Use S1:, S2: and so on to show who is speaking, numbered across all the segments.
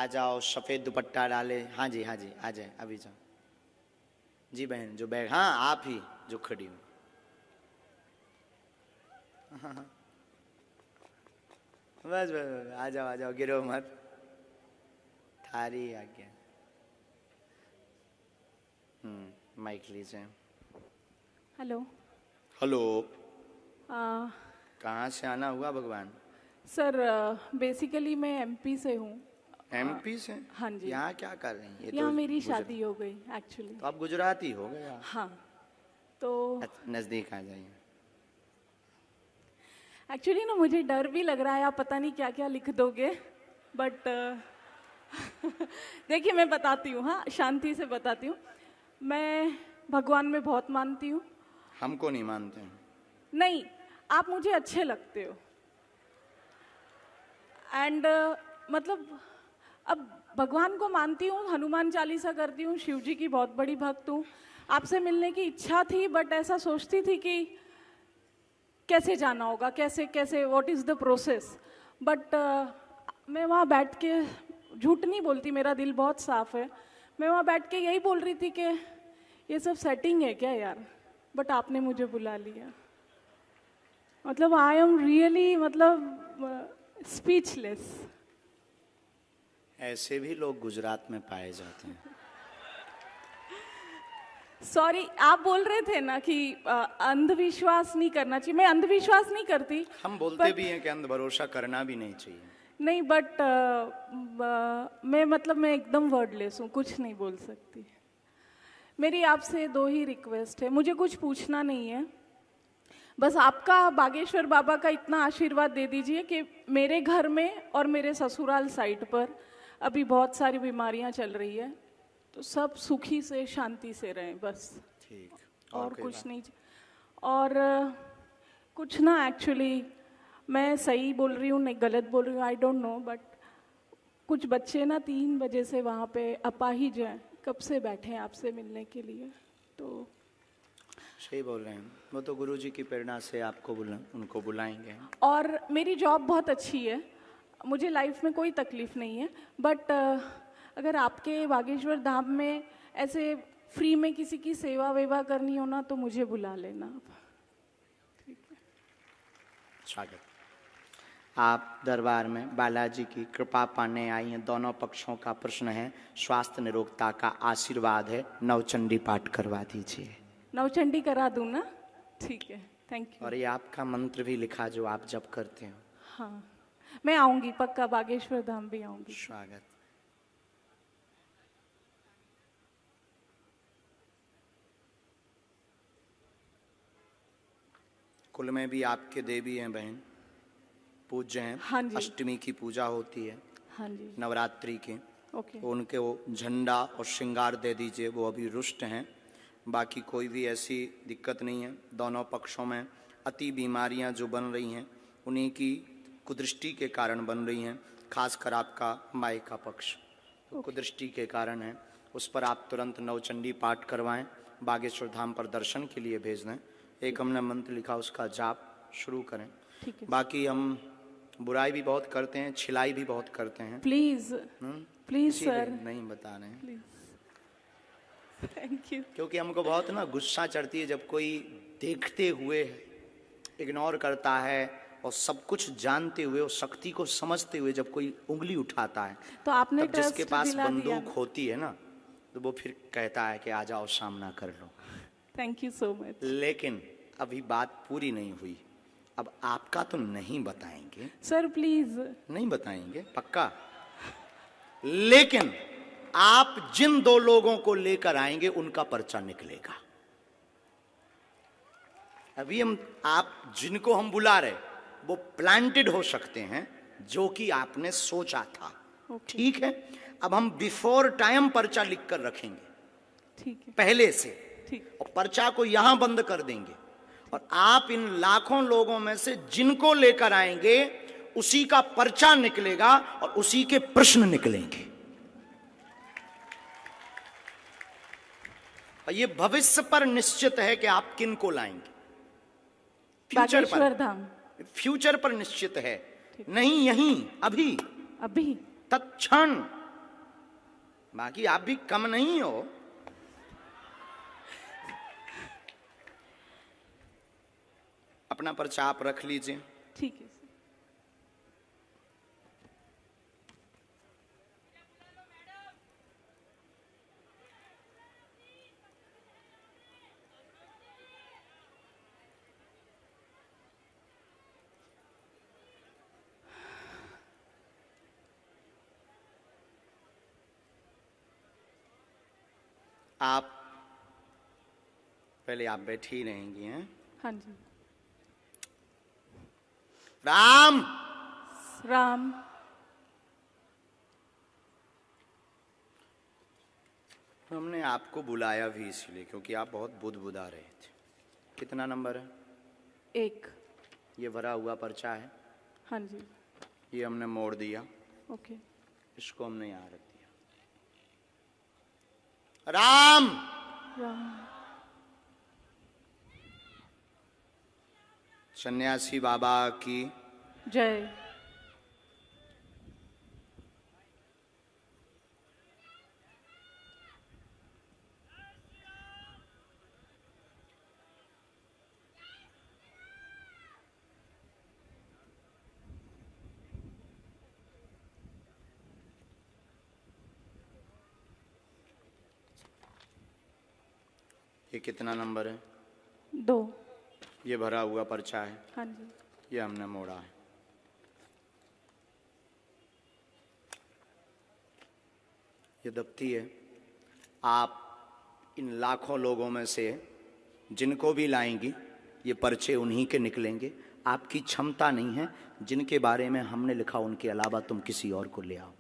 S1: जाओ, सफेद दुपट्टा डाले। हाँ जी आ जाए, अभी जाओ जी बहन, जो बैग, हाँ आप ही जो खड़ी हो। बस बस आ जाओ, गिरो मत, थारी आज्ञा। माइक लीजिए।
S2: हेलो।
S1: हेलो। कहाँ से आना हुआ भगवान?
S2: सर बेसिकली मैं एमपी से हूँ।
S1: एमपी से?
S2: हाँ जी।
S1: यहाँ क्या कर रही हैं?
S2: यहाँ मेरी शादी हो गई एक्चुअली।
S1: तो आप गुजराती हो गए?
S2: हाँ तो
S1: नजदीक आ जाइए।
S2: एक्चुअली ना मुझे डर भी लग रहा है, आप पता नहीं क्या क्या लिख दोगे, बट देखिए मैं बताती हूँ, हाँ शांति से बताती हूँ। मैं भगवान में बहुत मानती हूँ।
S1: हमको नहीं मानते हैं।
S2: नहीं, आप मुझे अच्छे लगते हो एंड मतलब अब भगवान को मानती हूँ, हनुमान चालीसा करती हूँ, शिव जी की बहुत बड़ी भक्त हूँ। आपसे मिलने की इच्छा थी, बट ऐसा सोचती थी कि कैसे जाना होगा, कैसे कैसे what is the process. But मैं वहाँ बैठ के, झूठ नहीं बोलती, मेरा दिल बहुत साफ है, मैं वहाँ बैठ के यही बोल रही थी कि ये सब सेटिंग है क्या यार, बट आपने मुझे बुला लिया। मतलब आई एम रियली मतलब स्पीचलेस।
S1: ऐसे भी लोग गुजरात में पाए जाते हैं।
S2: सॉरी, आप बोल रहे थे ना कि अंधविश्वास नहीं करना चाहिए। मैं अंधविश्वास नहीं करती।
S1: हम बोलते भी हैं कि अंध भरोसा करना भी नहीं चाहिए।
S2: नहीं, बट मैं मतलब मैं एकदम वर्डलेस हूँ, कुछ नहीं बोल सकती। मेरी आपसे दो ही रिक्वेस्ट है, मुझे कुछ पूछना नहीं है, बस आपका बागेश्वर बाबा का इतना आशीर्वाद दे दीजिए कि मेरे घर में और मेरे ससुराल साइड पर अभी बहुत सारी बीमारियां चल रही है, तो सब सुखी से शांति से रहें बस।
S1: ठीक।
S2: और कुछ नहीं। और कुछ ना, एक्चुअली मैं सही बोल रही हूँ नहीं गलत बोल रही हूँ, आई डोंट नो, बट कुछ बच्चे ना 3 बजे से वहाँ पे अपाहिज हैं, कब से बैठे हैं आपसे मिलने के लिए। तो
S1: सही बोल रहे हैं, वो तो गुरुजी की प्रेरणा से आपको उनको बुलाएंगे।
S2: और मेरी जॉब बहुत अच्छी है, मुझे लाइफ में कोई तकलीफ नहीं है, बट अगर आपके बागेश्वर धाम में ऐसे फ्री में किसी की सेवा वेवा करनी हो ना, तो मुझे बुला लेना आप। ठीक है।
S1: स्वागत। आप दरबार में बालाजी की कृपा पाने आई हैं। दोनों पक्षों का प्रश्न है, स्वास्थ्य निरोगता का आशीर्वाद है। नवचंडी पाठ करवा दीजिए।
S2: नवचंडी करा दूं ना? ठीक है, थैंक यू।
S1: और ये आपका मंत्र भी लिखा जो आप जप करते हो।
S2: हाँ, मैं आऊंगी पक्का, बागेश्वर धाम भी आऊंगी।
S1: स्वागत। कुल में भी आपके देवी हैं बहन, पूज्य हैं।
S2: हाँ जी।
S1: अष्टमी की पूजा होती है।
S2: हाँ जी।
S1: नवरात्रि के।
S2: ओके।
S1: उनके वो झंडा और श्रृंगार दे दीजिए, वो अभी रुष्ट हैं। बाकी कोई भी ऐसी दिक्कत नहीं है। दोनों पक्षों में अति बीमारियां जो बन रही हैं, उन्हीं की कुदृष्टि के कारण बन रही हैं। खासकर आपका माई का पक्ष तो कुदृष्टि के कारण है। उस पर आप तुरंत नवचंडी पाठ करवाएं, बागेश्वर धाम पर दर्शन के लिए भेज दें। एक हमने मंत्र लिखा, उसका जाप शुरू करें।
S2: ठीक है।
S1: बाकी हम बुराई भी बहुत करते हैं, छिलाई भी बहुत करते हैं।
S2: प्लीज प्लीज सर,
S1: नहीं बता रहे हैं।
S2: Please, thank you.
S1: क्योंकि हमको बहुत ना गुस्सा चढ़ती है जब कोई देखते हुए इग्नोर करता है, और सब कुछ जानते हुए और शक्ति को समझते हुए जब कोई उंगली उठाता है,
S2: तो आपने
S1: तब जिसके पास
S2: दिला दिया।
S1: बंदूक होती है ना, तो वो फिर कहता है कि आ जाओ सामना कर लो।
S2: Thank you so much.
S1: लेकिन अभी बात पूरी नहीं हुई। अब आपका तो नहीं बताएंगे
S2: सर, प्लीज।
S1: नहीं बताएंगे पक्का, लेकिन आप जिन 2 लोगों को लेकर आएंगे उनका पर्चा निकलेगा। अभी आप जिनको हम बुला रहे वो प्लांटेड हो सकते हैं, जो कि आपने सोचा था। ठीक है। अब हम बिफोर टाइम पर्चा लिख कर रखेंगे।
S2: ठीक है।
S1: पहले से।
S2: ठीक।
S1: और पर्चा को यहां बंद कर देंगे, और आप इन लाखों लोगों में से जिनको लेकर आएंगे उसी का पर्चा निकलेगा और उसी के प्रश्न निकलेंगे। और ये भविष्य पर निश्चित है कि आप किन को लाएंगे। फ्यूचर पर, फ्यूचर पर निश्चित है, नहीं यहीं अभी
S2: अभी
S1: तत्क्षण बाकी आप भी कम नहीं हो। अपना पर्चा आप रख लीजिए।
S2: ठीक है सर।
S1: आप पहले आप बैठी ही रहेंगी हैं।
S2: हाँ जी।
S1: राम
S2: राम।
S1: हमने आपको बुलाया भी इसलिए क्योंकि आप बहुत बुदबुदा रहे थे। कितना नंबर है?
S2: 1।
S1: ये भरा हुआ पर्चा है।
S2: हाँ जी।
S1: ये हमने मोड़ दिया।
S2: ओके।
S1: इसको हमने यहाँ रख दिया। राम
S2: राम।
S1: सन्यासी बाबा की
S2: जय।
S1: ये कितना नंबर है?
S2: 2।
S1: ये भरा हुआ पर्चा है।
S2: हाँ जी।
S1: ये हमने मोड़ा है। ये दफ्ती है। आप इन लाखों लोगों में से जिनको भी लाएंगी ये पर्चे उन्हीं के निकलेंगे। आपकी क्षमता नहीं है। जिनके बारे में हमने लिखा उनके अलावा तुम किसी और को ले आओ।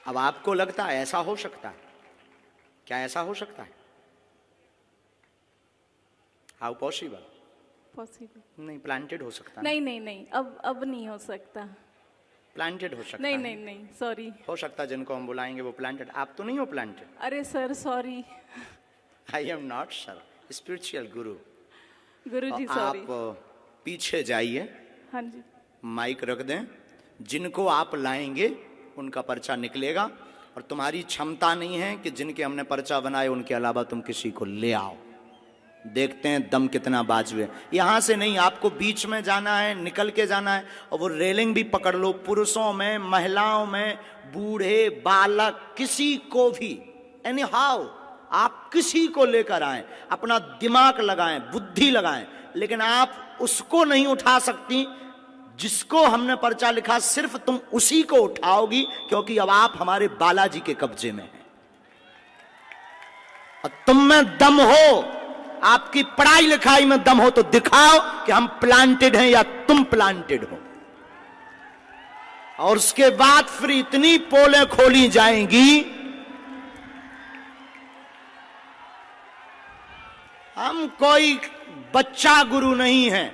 S1: अब आपको लगता है ऐसा हो सकता है? क्या ऐसा हो सकता है? How possible?
S2: पॉसिबल
S1: नहीं, प्लांटेड हो सकता है।
S2: नहीं नहीं नहीं, अब नहीं हो सकता।
S1: प्लांटेड हो सकता
S2: नहीं
S1: है।
S2: नहीं नहीं, सॉरी।
S1: हो सकता है जिनको हम बुलाएंगे वो प्लांटेड। आप तो नहीं हो प्लांटेड।
S2: अरे sir sorry.
S1: I am not sir, spiritual Guru.
S2: Guruji sorry.
S1: आप पीछे जाइए,
S2: हाँ जी।
S1: माइक रख दें। जिनको आप लाएंगे उनका पर्चा निकलेगा। और तुम्हारी क्षमता नहीं है कि जिनके हमने पर्चा बनाए उनके अलावा तुम किसी को ले आओ। देखते हैं दम कितना बाजू है। यहां से नहीं, आपको बीच में जाना है, निकल के जाना है। और वो रेलिंग भी पकड़ लो। पुरुषों में, महिलाओं में, बूढ़े, बालक, किसी को भी, एनी हाउ आप किसी को लेकर आए, अपना दिमाग लगाएं, बुद्धि लगाएं। लेकिन आप उसको नहीं उठा सकती जिसको हमने पर्चा लिखा। सिर्फ तुम उसी को उठाओगी क्योंकि अब आप हमारे बालाजी के कब्जे में हैं। और तुम में दम हो, आपकी पढ़ाई लिखाई में दम हो तो दिखाओ कि हम प्लांटेड हैं या तुम प्लांटेड हो। और उसके बाद फिर इतनी पोलें खोली जाएंगी। हम कोई बच्चा गुरु नहीं है,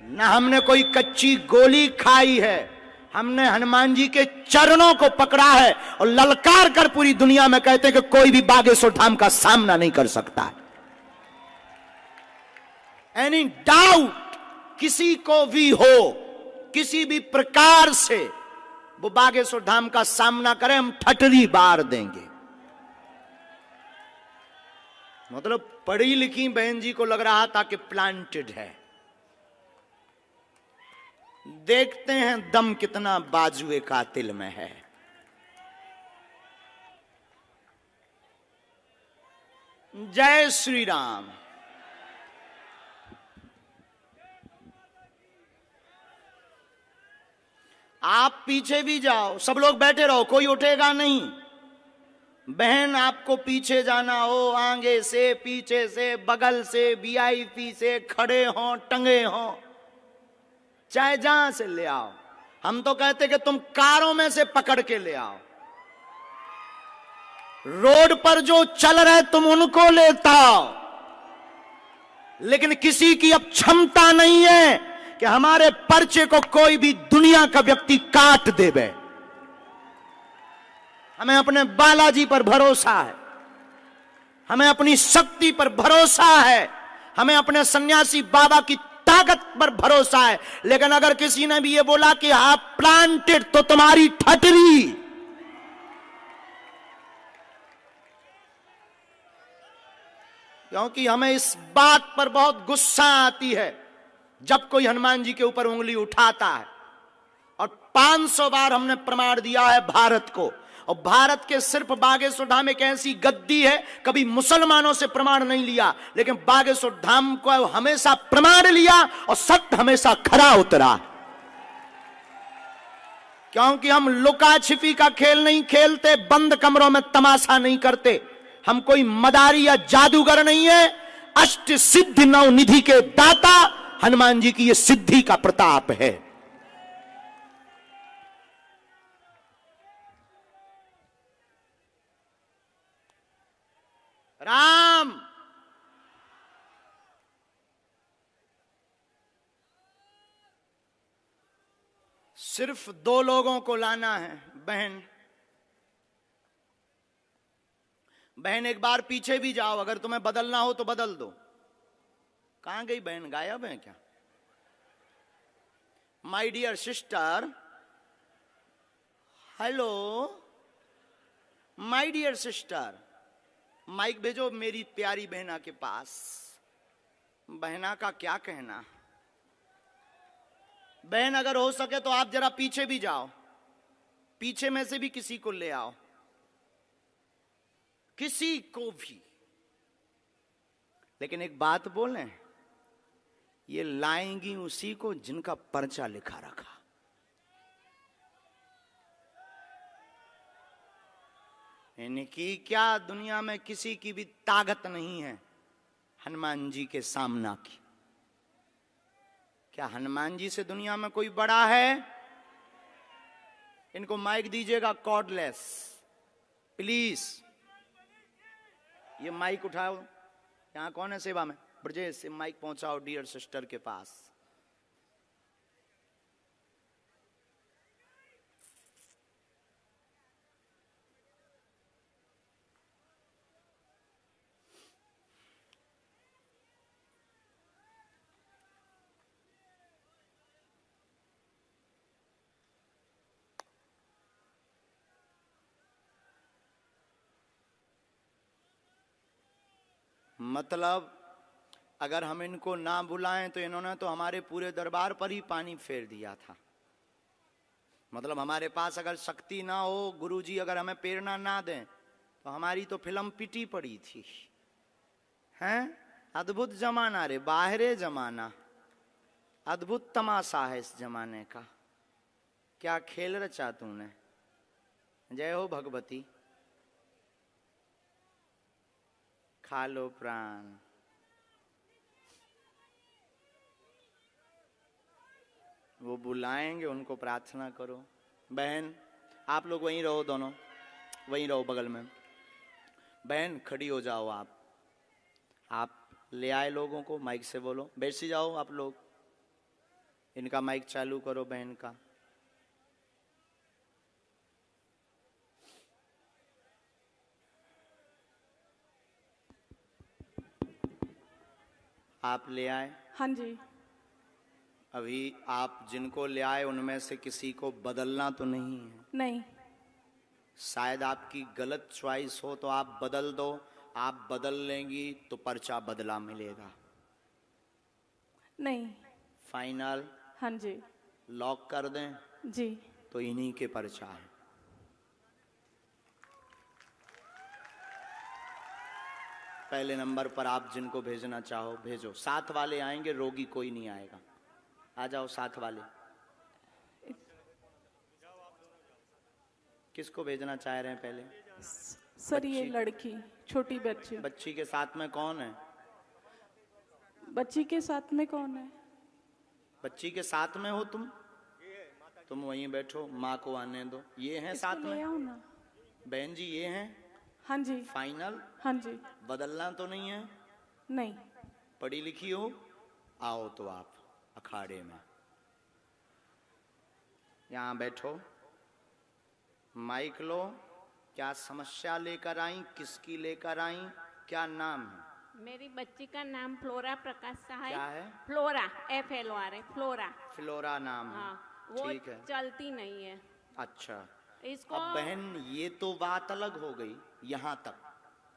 S1: ना हमने कोई कच्ची गोली खाई है। हमने हनुमान जी के चरणों को पकड़ा है और ललकार कर पूरी दुनिया में कहते हैं कि कोई भी बागेश्वर धाम का सामना नहीं कर सकता है। एनी डाउट किसी को भी हो, किसी भी प्रकार से वो बागेश्वर धाम का सामना करे, हम ठटरी बार देंगे। मतलब पढ़ी लिखी बहन जी को लग रहा था कि प्लांटेड है। देखते हैं दम कितना बाजुए कातिल में है। जय श्री राम। आप पीछे भी जाओ, सब लोग बैठे रहो, कोई उठेगा नहीं। बहन आपको पीछे जाना हो, आगे से, पीछे से, बगल से, वीआईपी से, खड़े हो, टंगे हो, चाहे जहां से ले आओ। हम तो कहते कि तुम कारों में से पकड़ के ले आओ। रोड पर जो चल रहे तुम उनको लेता आओ। लेकिन किसी की अब क्षमता नहीं है कि हमारे पर्चे को कोई भी दुनिया का व्यक्ति काट देवे। हमें अपने बालाजी पर भरोसा है, हमें अपनी शक्ति पर भरोसा है, हमें अपने सन्यासी बाबा की ताकत पर भरोसा है। लेकिन अगर किसी ने भी ये बोला कि आप प्लांटेड, तो तुम्हारी ठटरी। क्योंकि हमें इस बात पर बहुत गुस्सा आती है जब कोई हनुमान जी के ऊपर उंगली उठाता है। और 500 बार हमने प्रमाण दिया है भारत को, और भारत के सिर्फ बागेश्वर धाम एक ऐसी गद्दी है, कभी मुसलमानों से प्रमाण नहीं लिया, लेकिन बागेश्वर धाम को हमेशा प्रमाण लिया और सत्य हमेशा खरा उतरा। क्योंकि हम लुका छिपी का खेल नहीं खेलते, बंद कमरों में तमाशा नहीं करते, हम कोई मदारी या जादूगर नहीं है। अष्ट सिद्धि नव निधि के दाता हनुमान जी की यह सिद्धि का प्रताप है। राम सिर्फ 2 लोगों को लाना है। बहन एक बार पीछे भी जाओ, अगर तुम्हें बदलना हो तो बदल दो। कहां गई बहन, गायब है क्या? My dear sister, hello my dear sister, mike भेजो मेरी प्यारी बहना के पास। बहना का क्या कहना। बहन अगर हो सके तो आप जरा पीछे भी जाओ, पीछे में से भी किसी को ले आओ, किसी को भी। लेकिन एक बात बोलें, ये लाएंगी उसी को जिनका पर्चा लिखा रखा। यानी कि क्या दुनिया में किसी की भी ताकत नहीं है हनुमान जी के सामना की? क्या हनुमान जी से दुनिया में कोई बड़ा है? इनको माइक दीजिएगा, कॉर्डलेस प्लीज। ये माइक उठाओ, यहां कौन है सेवा में? ब्रजेश, से माइक पहुंचाओ डियर सिस्टर के पास। मतलब अगर हम इनको ना बुलाएं तो इन्होंने तो हमारे पूरे दरबार पर ही पानी फेर दिया था। मतलब हमारे पास अगर शक्ति ना हो, गुरुजी अगर हमें प्रेरणा ना दें, तो हमारी तो फिल्म पिटी पड़ी थी। हैं? अद्भुत जमाना रे, बाहरे जमाना, अद्भुत तमाशा है इस जमाने का। क्या खेल रचा तूने। जय हो भगवती। खा लो प्राण। वो बुलाएंगे, उनको प्रार्थना करो। बहन आप लोग वहीं रहो, दोनों वहीं रहो बगल में। बहन खड़ी हो जाओ। आप ले आए लोगों को, माइक से बोलो। बैठ जाओ आप लोग, इनका माइक चालू करो बहन का। आप ले आए?
S2: हाँ जी।
S1: अभी आप जिनको ले आए उनमें से किसी को बदलना तो नहीं है?
S2: नहीं।
S1: शायद आपकी गलत चॉइस हो तो आप बदल दो। आप बदल लेंगी तो पर्चा बदला मिलेगा।
S2: नहीं।
S1: फाइनल?
S2: हाँ जी।
S1: लॉक कर दें?
S2: जी।
S1: तो इन्हीं के पर्चा है। पहले नंबर पर आप जिनको भेजना चाहो भेजो। साथ वाले आएंगे, रोगी कोई नहीं आएगा। आ जाओ साथ वाले। किसको भेजना चाह रहे हैं पहले?
S2: सर ये लड़की, छोटी बच्ची।
S1: बच्ची के साथ में कौन है?
S2: बच्ची के साथ में कौन है?
S1: बच्ची के साथ में हो तुम वहीं बैठो, माँ को आने दो। ये हैं साथ में?
S2: आओ ना।
S1: बहन जी ये हैं?
S2: हाँ जी।
S1: फाइनल?
S2: हाँ जी।
S1: बदलना तो नहीं है?
S2: नहीं।
S1: पढ़ी लिखी हो? आओ तो आप अखाड़े में यहां बैठो, माइक लो। क्या समस्या लेकर आई, किसकी लेकर आई, क्या नाम है?
S3: मेरी बच्ची का नाम फ्लोरा प्रकाश शाह है।
S1: क्या है?
S3: Flora, FLORA, flora.
S1: फ्लोरा नाम है।
S3: हाँ, वो
S1: ठीक है।
S3: चलती नहीं है
S1: अच्छा,
S3: इसको।
S1: अब बहन ये तो बात अलग हो गई यहाँ तक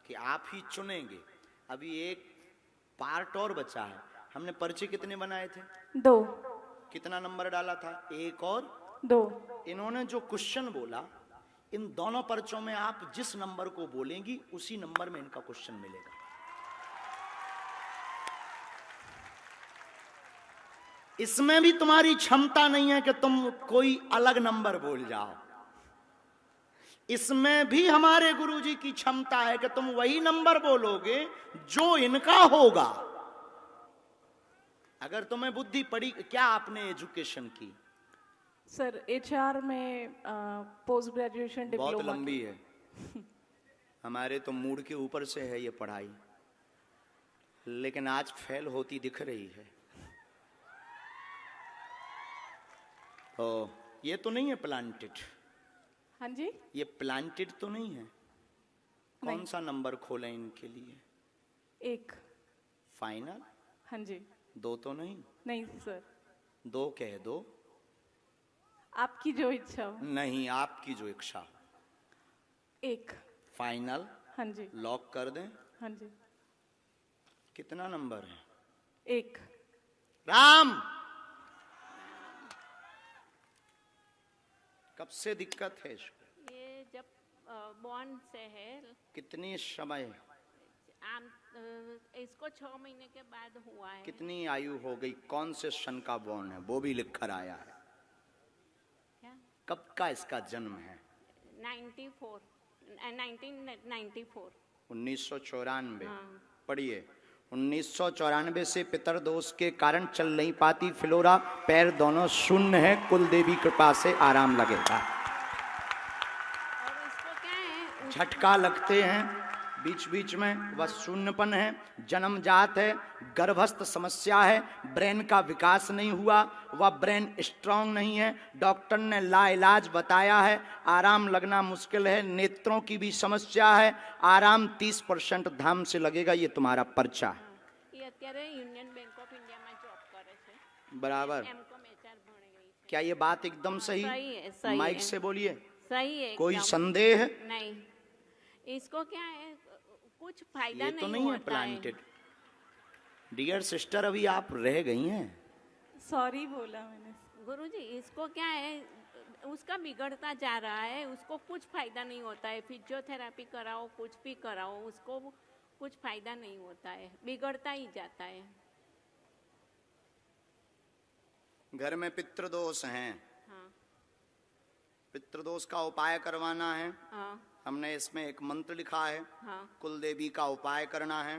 S1: कि आप ही चुनेंगे। अभी एक पार्ट और बचा है। हमने पर्चे कितने बनाए थे?
S2: 2
S1: कितना नंबर डाला था? 1 और
S2: 2।
S1: इन्होंने जो क्वेश्चन बोला, इन दोनों पर्चों में आप जिस नंबर को बोलेंगी उसी नंबर में इनका क्वेश्चन मिलेगा। इसमें भी तुम्हारी क्षमता नहीं है कि तुम कोई अलग नंबर बोल जाओ। इसमें भी हमारे गुरुजी की क्षमता है कि तुम वही नंबर बोलोगे जो इनका होगा। अगर तुम्हें बुद्धि पड़ी। क्या आपने एजुकेशन की?
S2: सर HR में पोस्ट ग्रेजुएशन डिप्लोमा।
S1: बहुत लंबी है। हमारे तो मूड के ऊपर से है ये पढ़ाई, लेकिन आज फेल होती दिख रही है। तो ये तो नहीं है प्लांटेड?
S2: हाँ जी।
S1: ये प्लांटेड तो नहीं है? कौन
S2: नहीं।
S1: सा नंबर खोलें इनके लिए?
S2: 1।
S1: फाइनल?
S2: हाँ जी।
S1: 2 तो नहीं?
S2: नहीं सर,
S1: 2 कह दो।
S2: आपकी जो इच्छा हो।
S1: नहीं, आपकी जो इच्छा हो।
S2: 1।
S1: फाइनल?
S2: हाँ जी।
S1: लॉक कर दें?
S2: हाँ जी।
S1: कितना नंबर है?
S2: 1।
S1: राम, कब से दिक्कत है इसको?
S3: ये जब बॉर्न से है।
S1: कितनी समय?
S3: इसको 6 महीने के बाद हुआ है।
S1: कितनी आयु हो गई? कौन से सन का बॉर्न है वो भी लिख कर आया है?
S3: क्या?
S1: कब का इसका जन्म है?
S3: 1994।
S1: 1994।
S3: हाँ।
S1: पढ़िए। 1994 से पितर दोष के कारण चल नहीं पाती फ्लोरा, पैर दोनों शून्य है, कुल देवी कृपा से आराम लगेगा।
S3: और इसको क्या है?
S1: झटका लगते हैं बीच बीच में, वह शून्यपन है, जन्मजात है, गर्भस्थ समस्या है, ब्रेन का विकास नहीं हुआ, वह ब्रेन स्ट्रांग नहीं है, डॉक्टर ने लाइलाज बताया है, आराम लगना मुश्किल है, नेत्रों की भी समस्या है, आराम 30% धाम से लगेगा। ये तुम्हारा पर्चा है।
S3: ये અત્યારે યુનિયન બેંક ઓફ ઇન્ડિયામાં જોબ કરે છે।
S1: बराबर।
S3: M.Com HR ભણી ગઈ છે।
S1: क्या ये बात एकदम सही?
S3: सही है, सही
S1: माइक
S3: है।
S1: से बोलिए।
S3: सही है
S1: कोई
S3: एकदम।
S1: संदेह?
S3: नहीं। इसको क्या है, कुछ फायदा
S1: ये
S3: नहीं
S1: तो नहीं है
S3: होता
S1: प्लांटेड। डियर सिस्टर, अभी आप रह गई हैं।
S2: सॉरी बोला मैंने।
S3: गुरुजी, इसको क्या है, उसका बिगड़ता जा रहा है, उसको कुछ फायदा नहीं होता है। फिजियोथेरेपी कराओ, कुछ भी कराओ, उसको कुछ फायदा नहीं होता है, बिगड़ता ही जाता है।
S1: घर में पितृदोष हैं,
S3: हाँ।
S1: पितृदोष का उपाय करवाना है।
S3: हाँ।
S1: हमने इसमें एक मंत्र लिखा है,
S3: हाँ।
S1: कुल देवी का उपाय करना है।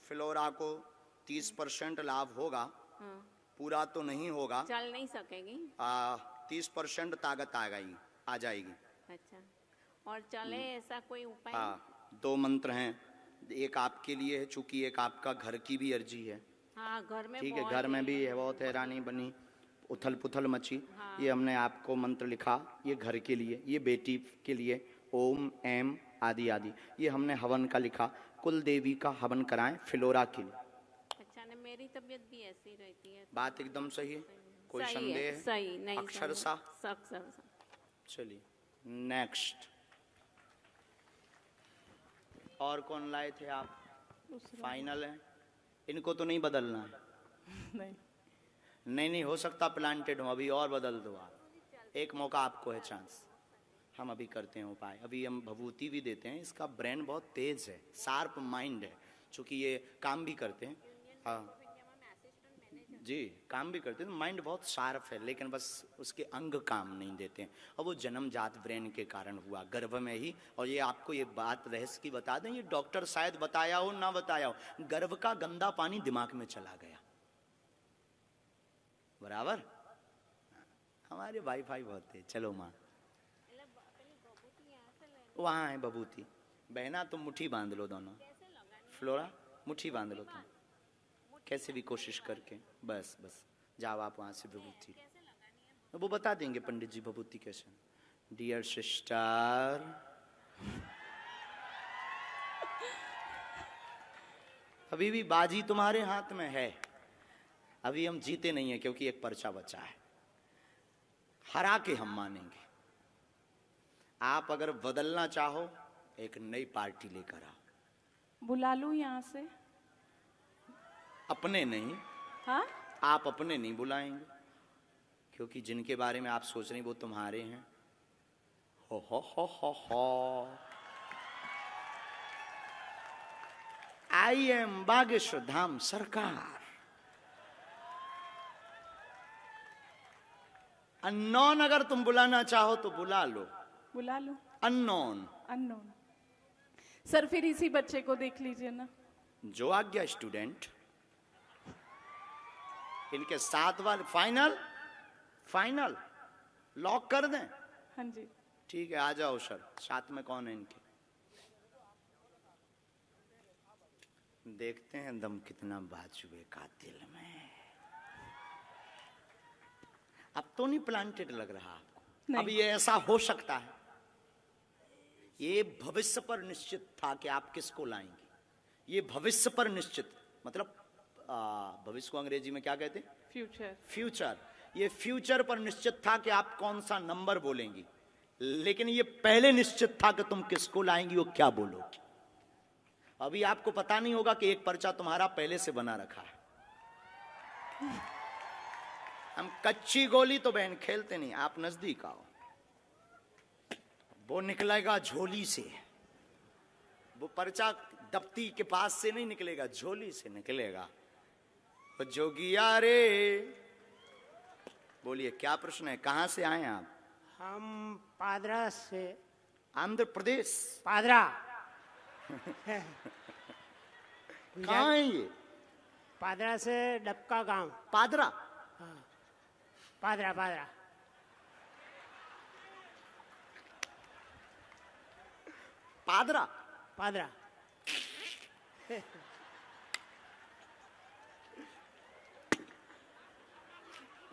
S1: फ्लोरा को 30% लाभ होगा,
S3: हाँ।
S1: पूरा तो नहीं होगा,
S3: चल नहीं सकेगी।
S1: 30% ताकत आ जाएगी।
S3: अच्छा, और चले ऐसा कोई उपाय?
S1: हाँ, 2 मंत्र हैं, एक आपके लिए है, चूंकि एक आपका घर की भी अर्जी है।
S3: हाँ, घर में
S1: ठीक है,
S3: बहुत
S1: घर में भी है, बहुत हैरानी बनी, उथल पुथल मची। ये हमने आपको मंत्र लिखा, ये घर के लिए, ये बेटी के लिए, ओम एम आदि आदि। ये हमने हवन का लिखा, कुल देवी का हवन कराएं फ्लोरा के लिए।
S3: अच्छा, ने मेरी तबीयत भी ऐसी रहती है।
S1: बात एकदम सही है, कोई
S3: सही
S1: संदेह
S3: है,
S1: है?
S3: सही नहीं,
S1: अक्षर
S3: सही।
S1: सा।
S3: सक।
S1: चलिए नेक्स्ट। और कौन लाए थे आप? फाइनल है, इनको तो नहीं बदलना है?
S2: नहीं।
S1: नहीं, हो सकता प्लांटेड हो, अभी और बदल दो आप, एक मौका आपको है, चांस। हम अभी करते हैं उपाय, अभी हम भभूति भी देते हैं। इसका ब्रेन बहुत तेज है, शार्प माइंड है, चूंकि ये काम भी करते हैं। हाँ जी, काम भी करते हैं, माइंड बहुत शार्प है, लेकिन बस उसके अंग काम नहीं देते हैं, और वो जन्मजात ब्रेन के कारण हुआ, गर्भ में ही। और ये आपको ये बात रहस्य की बता दें, ये डॉक्टर शायद बताया हो ना बताया हो, गर्भ का गंदा पानी दिमाग में चला गया। बराबर। हमारे वाईफाई बहुत है। चलो माँ, वहाँ है बबूती। बहना तुम मुट्ठी बांध लो दोनों। फ्लोरा मुट्ठी बांध लो तुम, कैसे भी कोशिश करके। बस बस जाओ आप वहाँ से विभूति, वो बता देंगे पंडित जी विभूति कैसे। डियर सिस्टर, अभी भी बाजी तुम्हारे हाथ में है। अभी हम जीते नहीं है क्योंकि एक पर्चा बचा है। हरा के हम मानेंगे। आप अगर बदलना चाहो एक नई पार्टी लेकर आओ।
S2: बुला लूं यहाँ से?
S1: अपने नहीं,
S2: हाँ,
S1: आप अपने नहीं बुलाएंगे क्योंकि जिनके बारे में आप सोच रहे हैं वो तुम्हारे हैं। हो। आई एम बागेश्वर धाम सरकार। अननोन अगर तुम बुलाना चाहो तो बुला लो।
S2: बुला लूं?
S1: अननोन।
S2: अननोन। सर फिर इसी बच्चे को देख लीजिए ना।
S1: जो आज्ञा स्टूडेंट। इनके साथ वाले फाइनल लॉक कर दें?
S2: हाँ जी।
S1: ठीक है, आ जाओ सर। साथ में कौन है इनके? देखते हैं दम कितना बाजुए का दिल में। अब तो नहीं प्लांटेड लग रहा आपको?
S2: नहीं।
S1: अब ये ऐसा हो सकता है। ये भविष्य पर निश्चित था कि आप किसको लाएंगे। ये भविष्य पर निश्चित, मतलब भविष्य को अंग्रेजी में क्या कहते हैं?
S2: फ्यूचर।
S1: फ्यूचर। ये फ्यूचर पर निश्चित था कि आप कौन सा नंबर बोलेंगी, लेकिन ये पहले निश्चित था कि तुम किसको लाएंगी और क्या बोलोगी। अभी आपको पता नहीं होगा कि एक पर्चा तुम्हारा पहले से बना रखा है। हम कच्ची गोली तो बहन खेलते नहीं। आप नजदीक आओ। वो निकलेगा झोली से। वो पर्चा दफ्ती के पास से नहीं निकलेगा, झोली से निकलेगा। वो जोगिया रे, बोलिए क्या प्रश्न है? कहां से आए आप?
S4: हम पादरा से।
S1: आंध्र प्रदेश?
S4: पादरा।
S1: कहाँ है ये?
S4: पादरा से डबका गांव।
S1: पादरा?
S4: हाँ, पादरा पादरा।
S1: पादरा?
S4: पादरा।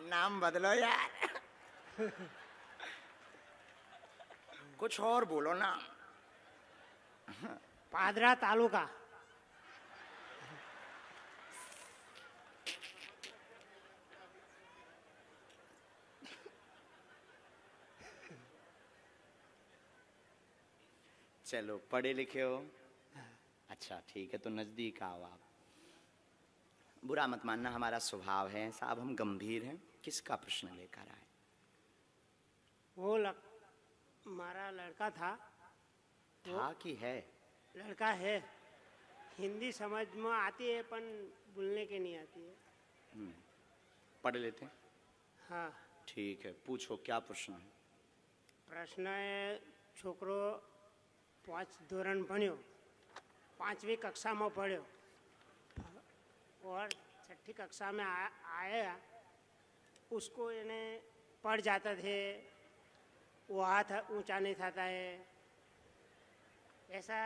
S1: नाम बदलो यार। कुछ और बोलो ना।
S4: पादरा तालुका।
S1: चलो पढ़े लिखे हो? अच्छा ठीक है, तो नजदीक आओ आप। बुरा मत मानना, हमारा स्वभाव है साहब, हम गंभीर हैं। किसका प्रश्न लेकर आए?
S4: वो हमारा लड़का था।
S1: था कि है?
S4: लड़का है। हिंदी समझ में आती है पर बोलने के नहीं आती है।
S1: पढ़ लेते हैं।
S4: हाँ।
S1: ठीक है, पूछो क्या प्रश्न है?
S4: प्रश्न है, छोकरो 5 ધોરણ ભણ્યો, 5वीं कक्षा में पढ़ो और 6ठी कक्षा में आया। उसको इन्हें पढ़ जाते थे, वो हाथ ऊंचा नहीं था है। ऐसा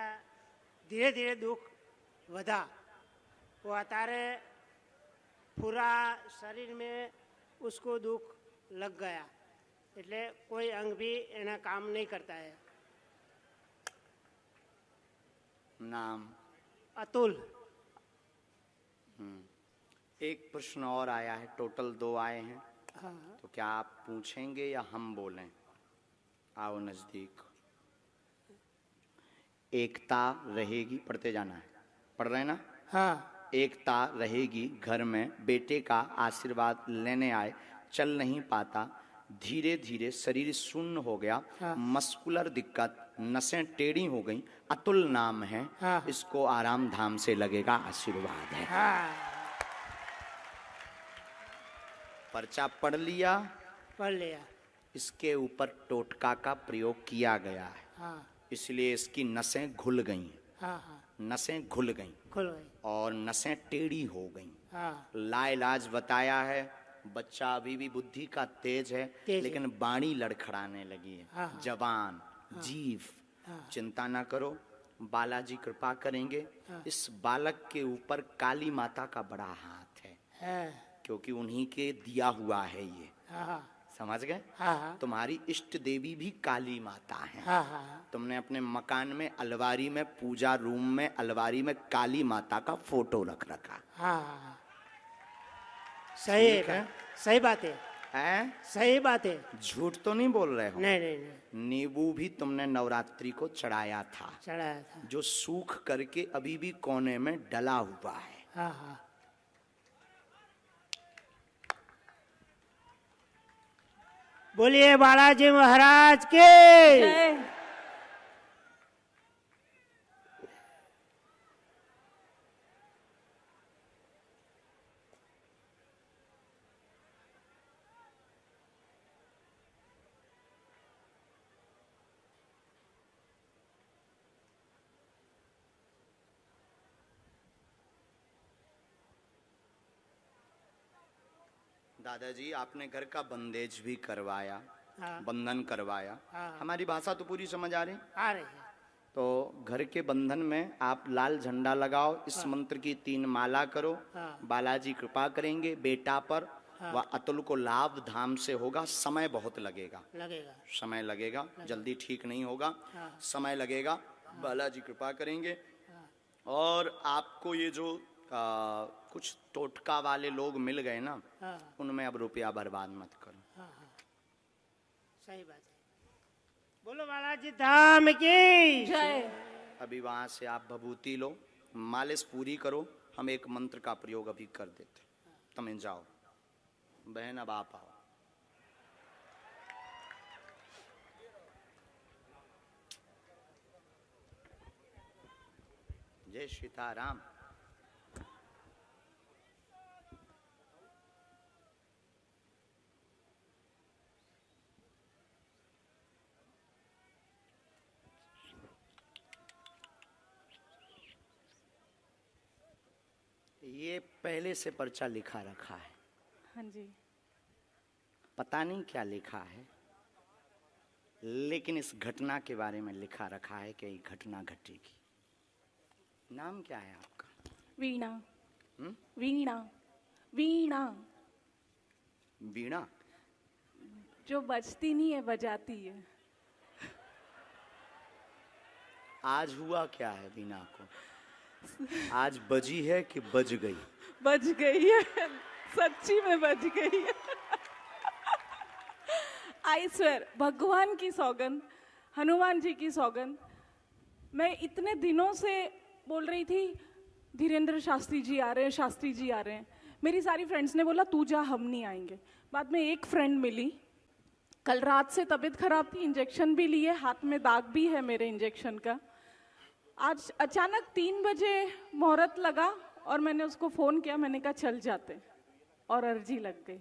S4: धीरे धीरे दुख वधा। वो अतारे पूरा शरीर में उसको दुख लग गया, એટલે कोई अंग भी एना काम नहीं करता है।
S1: नाम?
S4: अतुल।
S1: एक प्रश्न और आया है, टोटल 2 आए हैं।
S4: हाँ।
S1: तो क्या आप पूछेंगे या हम बोलें? आओ नजदीक। एकता रहेगी, पढ़ते जाना है, पढ़ रहे हैं ना?
S4: हाँ।
S1: एकता रहेगी घर में, बेटे का आशीर्वाद लेने आए, चल नहीं पाता, धीरे धीरे शरीर शून्य हो गया।
S4: हाँ।
S1: मस्कुलर दिक्कत, नसें टेढ़ी हो गई। अतुल नाम है।
S4: हाँ।
S1: इसको आराम धाम से लगेगा, आशीर्वाद है।
S4: हाँ।
S1: पर्चा पढ़ लिया?
S4: पढ़ लिया।
S1: इसके ऊपर टोटका का प्रयोग किया गया है।
S4: हाँ।
S1: इसलिए इसकी नसें घुल गई।
S4: हाँ। हाँ।
S1: नसें घुल गई
S4: खुल गई।
S1: और नसें टेढ़ी हो गई।
S4: हाँ।
S1: लाइलाज बताया है। बच्चा अभी भी बुद्धि का तेज है,
S4: तेज
S1: लेकिन बाणी लड़खड़ाने लगी है।
S4: हाँ।
S1: जबान, जीभ।
S4: हाँ।
S1: चिंता ना करो, बालाजी कृपा करेंगे।
S4: हाँ।
S1: इस बालक के ऊपर काली माता का बड़ा हाथ है,
S4: है।
S1: क्योंकि उन्हीं के दिया हुआ है ये।
S4: हाँ।
S1: समझ गए?
S4: हाँ हाँ
S1: तुम्हारी इष्ट देवी भी काली माता है।
S4: हाँ हाँ
S1: तुमने अपने मकान में अलमारी में, पूजा रूम में अलमारी में काली माता का फोटो रख रखा
S4: हाँ। सही
S1: ठीक है।
S4: है, सही बात है,
S1: है?
S4: सही बात है।
S1: झूठ तो नहीं बोल रहे हो?
S4: नहीं नहीं नहीं,
S1: नींबू भी तुमने नवरात्रि को चढ़ाया था,
S4: चढ़ाया था।
S1: जो सूख करके अभी भी कोने में डला हुआ है।
S4: हाँ हाँ। बोलिए बालाजी महाराज के।
S2: जय।
S1: दादाजी, आपने घर का बंदेज भी करवाया,
S4: हाँ।
S1: बंधन करवाया।
S4: हाँ।
S1: हमारी भाषा तो पूरी समझ आ रही?
S4: आ रही है।
S1: तो घर के बंधन में आप लाल झंडा लगाओ, इस मंत्र की 3 माला करो।
S4: हाँ।
S1: बालाजी कृपा करेंगे बेटा पर।
S4: हाँ।
S1: वह अतुल को लाभ धाम से होगा। समय बहुत लगेगा,
S4: लगेगा।
S1: समय लगेगा, जल्दी ठीक नहीं होगा,
S4: हाँ।
S1: समय लगेगा। बालाजी कृपा करेंगे। और आपको ये जो कुछ टोटका वाले लोग मिल गए ना,
S4: हाँ
S1: उनमें अब रुपया बर्बाद मत करो।
S4: हाँ हाँ, सही बात है। बोलो बालाजी धाम की।
S2: जय।
S1: अभी वहां से आप भभूति लो, मालिश पूरी करो, हम एक मंत्र का प्रयोग अभी कर देते। तुम जाओ बहन, अब आप आओ। जय सीताराम। ये पहले से पर्चा लिखा रखा है,
S2: हाँ जी।
S1: पता नहीं क्या लिखा है, लेकिन इस घटना के बारे में लिखा रखा है कि ये घटना घटेगी। नाम क्या है आपका?
S2: वीणा।
S1: हम्म?
S2: वीणा। वीणा
S1: वीणा।
S2: जो बजती नहीं है, बजाती है।
S1: आज हुआ क्या है वीणा को? आज बजी है कि बज गई?
S2: बज गई है, सच्ची में बज गई है। आई स्वेर, भगवान की सौगंध, हनुमान जी की सौगंध। मैं इतने दिनों से बोल रही थी धीरेन्द्र शास्त्री जी आ रहे हैं, शास्त्री जी आ रहे हैं। मेरी सारी फ्रेंड्स ने बोला तू जा, हम नहीं आएंगे। बाद में एक फ्रेंड मिली, कल रात से तबीयत खराब थी, इंजेक्शन भी लिए, हाथ में दाग भी है मेरे इंजेक्शन का। आज अचानक 3 बजे मुहूर्त लगा और मैंने उसको फोन किया, मैंने कहा चल जाते, और अर्जी लग गई।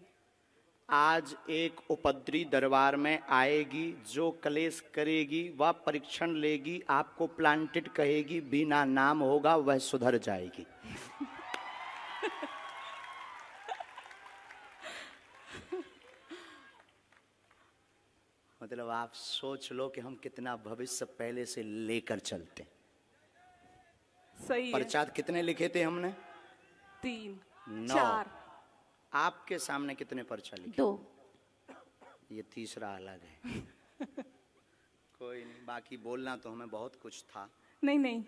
S1: आज एक उपद्री दरबार में आएगी, जो कलेश करेगी वह परीक्षण लेगी, आपको प्लांटेड कहेगी, बिना नाम होगा वह सुधर जाएगी। मतलब आप सोच लो कि हम कितना भविष्य पहले से लेकर चलते।
S2: सही है।
S1: पर्चा कितने लिखे थे हमने?
S2: 3
S1: 9।
S2: 4
S1: आपके सामने कितने पर्चा लिखे?
S2: 2।
S1: ये तीसरा अलग है। कोई नहीं, बाकी बोलना तो हमें बहुत कुछ था।
S2: नहीं नहीं